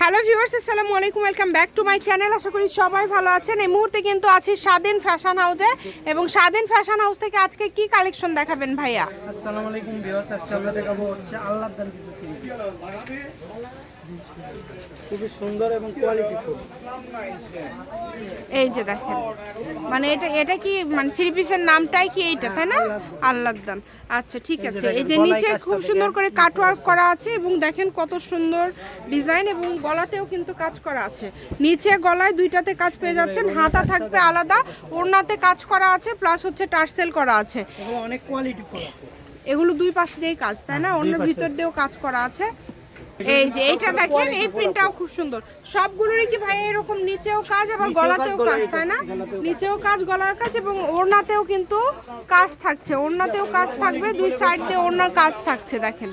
Hello viewers, আসসালামু আলাইকুম, welcome back to my channel. আশা করি সবাই ভালো আছেন। এই মুহূর্তে কিন্তু আছি স্বাধীন ফ্যাশন হাউসে, এবং স্বাধীন ফ্যাশন হাউস থেকে আজকে কি কালেকশন দেখাবেন ভাইয়া? আসসালামু আলাইকুম ভিউয়ার্স, আজকে আমরা দেখাবো হচ্ছে আল্লাহদান কিছু খুবই সুন্দর এবং কোয়ালিটিফুল। এই যে দেখেন, মানে এটা কি মানে থ্রি পিসের নামটাই কি এইটা, তাই না? আল্লাহদান। আচ্ছা ঠিক আছে। এই যে নিচে খুব সুন্দর করে কাটওয়ার্ক করা আছে, এবং দেখেন কত সুন্দর ডিজাইন, এবং গলাতেও কিন্তু কাজ করা আছে। নিচে গলায় দুইটাতে কাজ পেয়ে যাচ্ছেন, হাতা থাকবে আলাদা, ওড়নাতে কাজ করা আছে, প্লাস হচ্ছে টার্সেল করা আছে। এগুলো অনেক কোয়ালিটিফুল। এগুলো দুই পাশ দিয়েই কাজ, তাই না? অন্য ভিতর দিয়েও কাজ করা আছে। এই যে এইটা দেখেন, এই প্রিন্টটাও খুব সুন্দর। সবগুলোরই কি ভাই এরকম নিচেও কাজ আবার গলাতেও কাজ, তাই না? নিচেও কাজ, গলার কাজ, এবং ওড়নাতেও কিন্তু কাজ থাকছে। ওড়নাতেও কাজ থাকবে, দুই সাইড দিয়ে ওড়নার কাজ থাকছে। দেখেন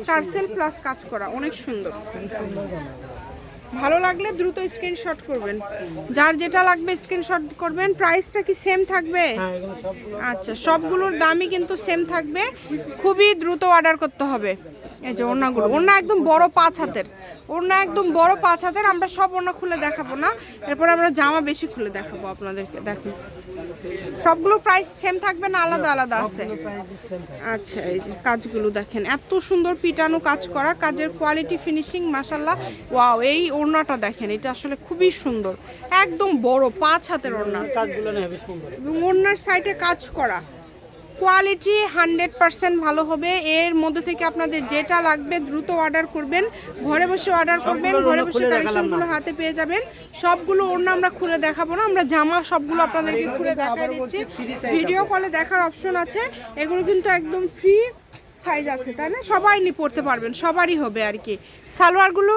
টার্সেল প্লাস কাজ করা, অনেক সুন্দর। ভালো লাগলে দ্রুত স্ক্রিনশট করবেন, যার যেটা লাগবে স্ক্রিনশট করবেন। প্রাইসটা কি সেম থাকবে? আচ্ছা, সবগুলোর দামই কিন্তু সেম থাকবে। খুবই দ্রুত অর্ডার করতে হবে। এই যে ওড়নাগুলো, ওড়না একদম বড় 5 হাতের, ওড়না একদম বড় 5 হাতের। আমরা সব ওড়না খুলে দেখাবো না, এরপর আমরা জামা বেশি খুলে দেখাবো আপনাদেরকে। দেখুন সবগুলো প্রাইস সেম থাকবে না আলাদা আলাদা আছে? আচ্ছা, এই যে কাজগুলো দেখেন, এত সুন্দর পিটানো কাজ করা, কাজের কোয়ালিটি ফিনিশিং মাশাআল্লাহ। ওয়াও, এই ওড়নাটা দেখেন, এটা আসলে খুবই সুন্দর, একদম বড় 5 হাতের ওড়না, কাজগুলো না বেশ সুন্দর, এবং ওড়নার সাইডে কাজ করা। কোয়ালিটি 100% ভালো হবে। এর মধ্যে থেকে আপনাদের যেটা লাগবে দ্রুত অর্ডার করবেন, ঘরে বসে অর্ডার করবেন, ঘরে বসে কালেকশনগুলো হাতে পেয়ে যাবেন। সবগুলো ওড়না আমরা খুলে দেখাবো না, আমরা জামা সবগুলো আপনাদেরকে খুলে দেখাই দিচ্ছি। ভিডিও কলে দেখার অপশন আছে। এগুলো কিন্তু একদম ফ্রি সাইজ আছে, তাই না? সবাই পরতে পারবেন, সবারই হবে আর কি। সালোয়ারগুলো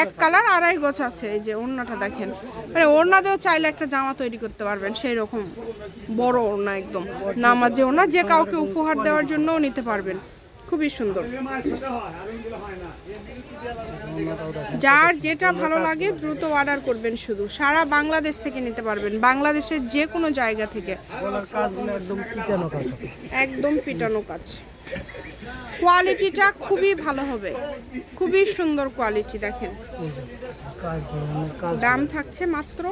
এক কালার, আড়াই গজ আছে। এই যে ওড়নাটা দেখেন, মানে ওড়না দিয়েও চাইলে একটা জামা তৈরি করতে পারবেন, সেই রকম বড় ওড়না, একদম নামাজে ওড়না, যে কাউকে উপহার দেওয়ার জন্যও নিতে পারবেন। খুবই সুন্দর। যার যেটা ভালো লাগে দ্রুত অর্ডার করবেন। শুধু সারা বাংলাদেশ থেকে নিতে পারবেন, বাংলাদেশের যে কোনো জায়গা থেকে। একদম পিটানো কাজ, কোয়ালিটিটা খুবই ভালো হবে, খুবই সুন্দর কোয়ালিটি। দেখেন দাম থাকছে মাত্র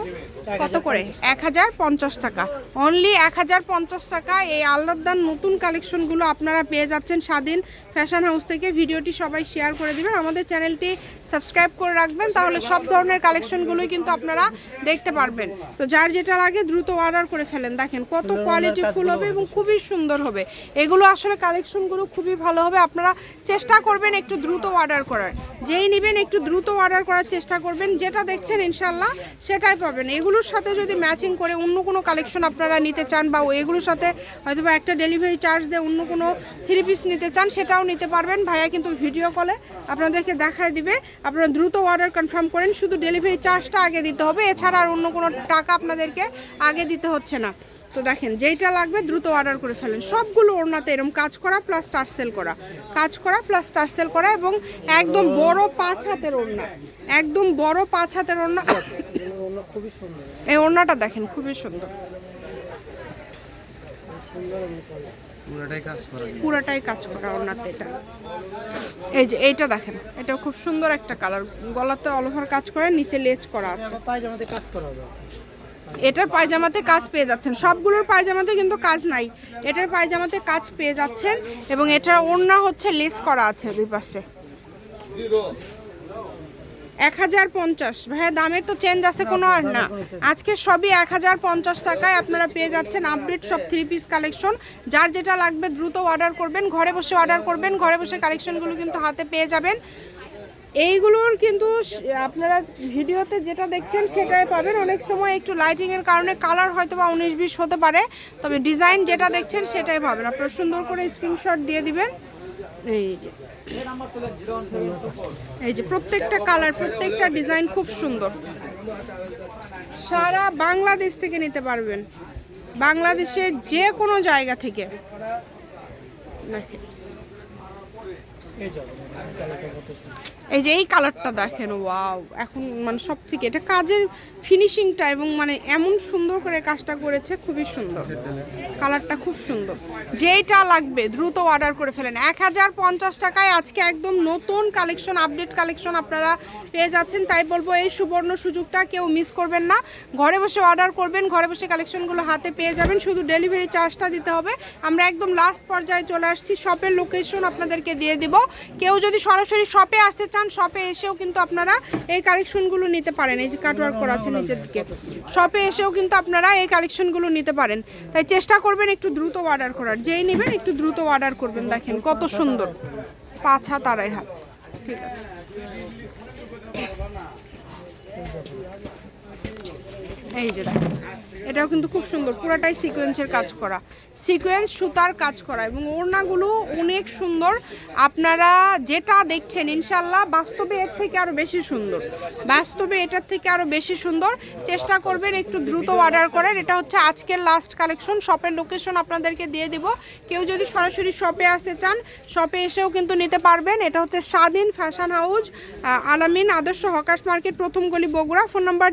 কত করে? 1050 টাকা, অনলি 1050 টাকা। এই আল্লাহদান নতুন কালেকশনগুলো আপনারা পেয়ে যাচ্ছেন স্বাধীন ফ্যাশন হাউস থেকে। ভিডিওটি সবাই শেয়ার করে দিবেন, আমাদের চ্যানেলটি সাবস্ক্রাইব করে রাখবেন, তাহলে সব ধরনের কালেকশনগুলোই কিন্তু আপনারা দেখতে পারবেন। তো যার যেটা লাগে দ্রুত অর্ডার করে ফেলেন। দেখেন কত কোয়ালিটি ফুল হবে এবং খুবই সুন্দর হবে। এগুলো আসলে কালেকশনগুলো খুবই ভালো হবে। আপনারা চেষ্টা করবেন একটু দ্রুত অর্ডার করার, যেই নেবেন একটু দ্রুত অর্ডার করার চেষ্টা করবেন। যেটা দেখছেন ইনশাল্লাহ সেটাই পাবেন। এগুলোর সাথে যদি ম্যাচিং করে অন্য কোনো কালেকশন আপনারা নিতে চান, বা এগুলোর সাথে হয়তো বা একটা ডেলিভারি চার্জ দিয়ে অন্য কোনো থ্রি পিস নিতে চান, সেটাও নিতে পারবেন। ভাইয়া কিন্তু ভিডিও কলে আপনাদেরকে দেখায় দিবে। আপনারা দ্রুত অর্ডার কনফার্ম করেন, শুধু ডেলিভারি চার্জটা আগে দিতে হবে, এছাড়া আর অন্য কোনো টাকা আপনাদেরকে আগে দিতে হচ্ছে না। তো দেখেন যেইটা লাগবে দ্রুত অর্ডার করে ফেলেন। সবগুলো ওড়নাতে এরকম কাজ করা প্লাস টার্সেল করা, কাজ করা প্লাস টার্সেল করা, এবং একদম বড় 5 হাতের ওড়না, একদম বড় 5 হাতের ওড়না। খুবই সুন্দর, এই ওড়নাটা দেখেন খুবই সুন্দর, পুরাটাই কাজ করা ওড়নাতে। এটা এই যে এইটা দেখেন, এটা খুব সুন্দর একটা কালার, গলাতে অল ওভার কাজ করে, নিচে লেজ করা আছে। পায়জামাতে কাজ করা হবে। এটার পায়জামাতে কাজ পেয়ে যাচ্ছেন, সবগুলোর পায়জামাতে কিন্তু কাজ নাই, এটার পায়জামাতে কাজ পেয়ে যাচ্ছেন। এবং এটার ওড়না হচ্ছে লেস করা আছে দুই পাশে। 1050 ভাইয়া, দামের তো চেঞ্জ আছে কোনো আর না। আজকে সবই 1050 টাকায় আপনারা পেয়ে যাচ্ছেন আপডেট সব থ্রি পিস কালেকশন। যার যেটা লাগবে দ্রুত অর্ডার করবেন, ঘরে বসে অর্ডার করবেন, ঘরে বসে কালেকশনগুলো কিন্তু হাতে পেয়ে যাবেন। এইগুলোর কিন্তু আপনারা ভিডিওতে যেটা দেখছেন সেটাই পাবেন। অনেক সময় একটু লাইটিংয়ের কারণে কালার হয়তো বা 19-20 হতে পারে, তবে ডিজাইন যেটা দেখছেন সেটাই পাবেন। আপনারা সুন্দর করে স্ক্রিনশট দিয়ে দিবেন। এই যে প্রত্যেকটা কালার, প্রত্যেকটা ডিজাইন খুব সুন্দর। সারা বাংলাদেশ থেকে নিতে পারবেন, বাংলাদেশের যে কোনো জায়গা থেকে। দেখেন এই যে এই কালারটা দেখেন, ওয়াও, এখন মানে সব থেকে এটা কাজের ফিনিশিংটা এবং মানে এমন সুন্দর করে কাজটা করেছে, খুবই সুন্দর, কালারটা খুব সুন্দর। যেইটা লাগবে দ্রুত অর্ডার করে ফেলেন। 1050 টাকায় আজকে একদম নতুন কালেকশন, আপডেট কালেকশন আপনারা পেয়ে যাচ্ছেন। তাই বলবো এই সুবর্ণ সুযোগটা কেউ মিস করবেন না। ঘরে বসে অর্ডার করবেন, ঘরে বসে কালেকশনগুলো হাতে পেয়ে যাবেন, শুধু ডেলিভারি চার্জটা দিতে হবে। আমরা একদম লাস্ট পর্যায়ে চলে আসছি, শপের লোকেশন আপনাদেরকে দিয়ে দিব। কেউ যদি সরাসরি শপে আসতে চান, শপে এসেও কিন্তু আপনারা এই কালেকশনগুলো নিতে পারেন। এই যে কাটওয়ার্ক করা আছে নিচের দিকে, শপে এসেও কিন্তু আপনারা এই কালেকশনগুলো নিতে পারেন। তাই চেষ্টা করবেন একটু দ্রুত অর্ডার করার, যেই নেবেন একটু দ্রুত অর্ডার করবেন। দেখেন কত সুন্দর, 5 হাত 2.5 হাত। ঠিক আছে, এই যে দেখেন, এটাও কিন্তু খুব সুন্দর, পুরাটাই সিকোয়েন্সের কাজ করা, সিকোয়েন্স সুতার কাজ করা এবং ওড়নাগুলো অনেক সুন্দর। আপনারা যেটা দেখছেন ইনশাল্লাহ বাস্তবে এর থেকে আরও বেশি সুন্দর, বাস্তবে এটার থেকে আরও বেশি সুন্দর। চেষ্টা করবেন একটু দ্রুত অর্ডার করার। এটা হচ্ছে আজকের লাস্ট কালেকশন, শপের লোকেশন আপনাদেরকে দিয়ে দিব। কেউ যদি সরাসরি শপে আসতে চান, শপে এসেও কিন্তু নিতে পারবেন। এটা হচ্ছে স্বাধীন ফ্যাশন হাউস, আলামিন আদর্শ হকার্স মার্কেট, প্রথম গলি, বগুড়া। Phone number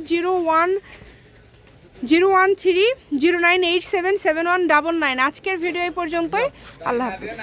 01309877199। আজকের ভিডিও এই পর্যন্তই। আল্লাহ হাফিজ।